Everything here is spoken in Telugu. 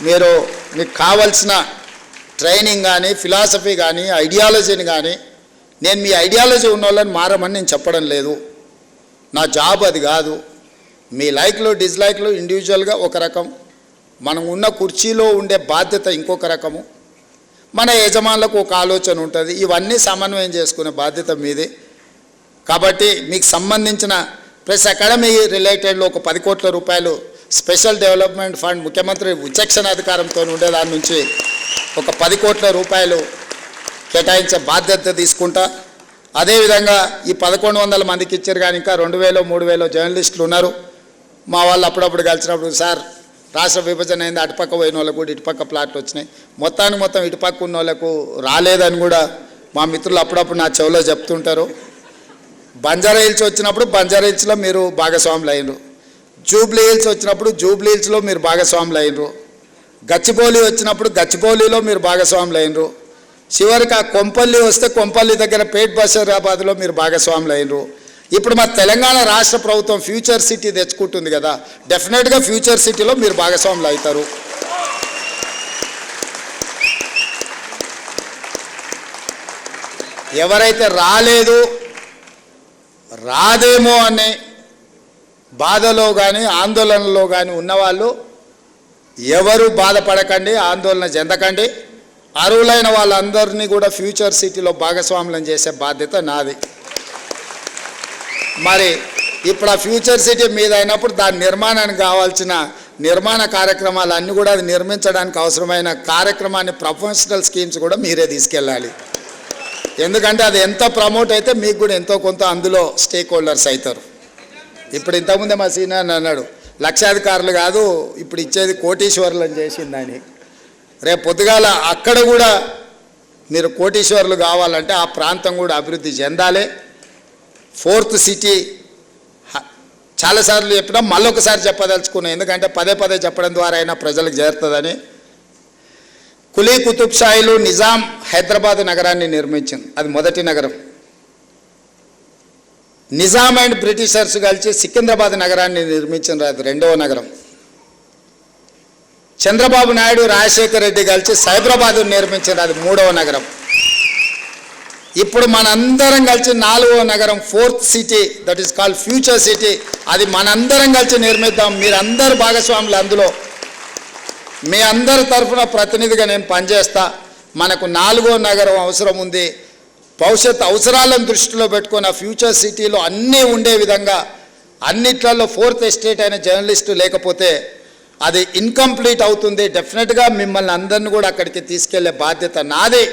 మీకు కావాల్సిన ట్రైనింగ్ కానీ ఫిలాసఫీ కానీ ఐడియాలజీని కానీ, నేను మీ ఐడియాలజీ ఉన్న వాళ్ళని మారమని నేను చెప్పడం లేదు, నా జాబ్ అది కాదు. మీ లైక్లు డిస్లైక్లు ఇండివిజువల్గా ఒక రకం, మనం ఉన్న కుర్చీలో ఉండే బాధ్యత ఇంకొక రకము, మన యజమానులకు ఒక ఆలోచన ఉంటుంది. ఇవన్నీ సమన్వయం చేసుకునే బాధ్యత మీదే. కాబట్టి మీకు సంబంధించిన ప్రెస్ అకాడమీ రిలేటెడ్లో ఒక 10 కోట్ల రూపాయలు స్పెషల్ డెవలప్మెంట్ ఫండ్ ముఖ్యమంత్రి విచక్షణ అధికారంతో ఉండేదాని నుంచి ఒక 10 కోట్ల రూపాయలు కేటాయించే బాధ్యత తీసుకుంటా. అదేవిధంగా ఈ 1100 మందికి ఇచ్చారు కానీ ఇంకా 2000 3000 జర్నలిస్టులు ఉన్నారు. మా వాళ్ళు అప్పుడప్పుడు కలిసినప్పుడు, సార్ రాష్ట్ర విభజన అయింది, అటుపక్క పోయిన వాళ్ళకు కూడా ఇటుపక్క ప్లాట్లు వచ్చినాయి, మొత్తం ఇటుపక్క ఉన్న వాళ్ళకు రాలేదని కూడా మా మిత్రులు అప్పుడప్పుడు నా చెవిలో చెప్తుంటారు. బంజారా హిల్స్ వచ్చినప్పుడు బంజారా హిల్స్లో మీరు భాగస్వాములు అయినరు, జూబ్లీ హిల్స్ వచ్చినప్పుడు జూబ్లీ హిల్స్లో మీరు భాగస్వాములు అయినరు, గచ్చిబౌలి వచ్చినప్పుడు గచ్చిబౌలిలో మీరు భాగస్వాములు అయినరు, చివరికి ఆ కొంపల్లి వస్తే కొంపల్లి దగ్గర పేట్ బషీరాబాద్లో మీరు భాగస్వాములు అయినరు. ఇప్పుడు మా తెలంగాణ రాష్ట్ర ప్రభుత్వం ఫ్యూచర్ సిటీ తెచ్చుకుంటుంది కదా, డెఫినెట్గా ఫ్యూచర్ సిటీలో మీరు భాగస్వాములు అవుతారు. ఎవరైతే రాదేమో అనే బాధలో కానీ ఆందోళనలో కానీ ఉన్నవాళ్ళు ఎవరు బాధపడకండి, ఆందోళన చెందకండి. అర్హులైన వాళ్ళందరినీ కూడా ఫ్యూచర్ సిటీలో భాగస్వాములను చేసే బాధ్యత నాది. మరి ఇప్పుడు ఆ ఫ్యూచర్ సిటీ మీద అయినప్పుడు దాని నిర్మాణానికి కావాల్సిన నిర్మాణ కార్యక్రమాలు అన్నీ కూడా అది నిర్మించడానికి అవసరమైన కార్యక్రమాన్ని ప్రొఫెషనల్ స్కీమ్స్ కూడా మీరే తీసుకెళ్ళాలి. ఎందుకంటే అది ఎంత ప్రమోట్ అయితే మీకు కూడా ఎంతో కొంత అందులో స్టేక్ హోల్డర్స్ అవుతారు. ఇప్పుడు ఇంతకుముందే మా సీనియర్ అన్నాడు, లక్షాధికారులు కాదు ఇప్పుడు ఇచ్చేది కోటీశ్వరులు అని చేసిందని. రేపు పొద్దుగాల అక్కడ కూడా మీరు కోటీశ్వరులు కావాలంటే ఆ ప్రాంతం కూడా అభివృద్ధి చెందాలి. 4th సిటీ చాలాసార్లు చెప్పినా మళ్ళొకసారి చెప్పదలుచుకున్నాను, ఎందుకంటే పదే చెప్పడం ద్వారా అయినా ప్రజలకు చేరుతుందని. కులీ కుతుబ్ షాహీలు నిజాం హైదరాబాద్ నగరాన్ని నిర్మించింది, అది మొదటి నగరం. నిజాం అండ్ బ్రిటిషర్స్ కలిసి సికింద్రాబాద్ నగరాన్ని నిర్మించిన అది 2వ నగరం. చంద్రబాబు నాయుడు రాజశేఖర్ రెడ్డి కలిసి సైబరాబాద్ నిర్మించిన అది 3వ నగరం. ఇప్పుడు మనందరం కలిసి 4వ నగరం 4th city, that is called future city, అది మనందరం కలిసి నిర్మిద్దాం. మీరందరూ భాగస్వాములు అందులో. మీ అందరి తరఫున ప్రతినిధిగా నేను పనిచేస్తా. మనకు 4వ నగరం అవసరం ఉంది. భవిష్యత్ అవసరాలను దృష్టిలో పెట్టుకొని ఆ ఫ్యూచర్ సిటీలో అన్నీ ఉండే విధంగా, అన్నిట్లలో 4th ఎస్టేట్ అయిన జర్నలిస్టు లేకపోతే అది ఇన్కంప్లీట్ అవుతుంది. డెఫినెట్గా మిమ్మల్ని అందరిని కూడా అక్కడికి తీసుకెళ్లే బాధ్యత నాది.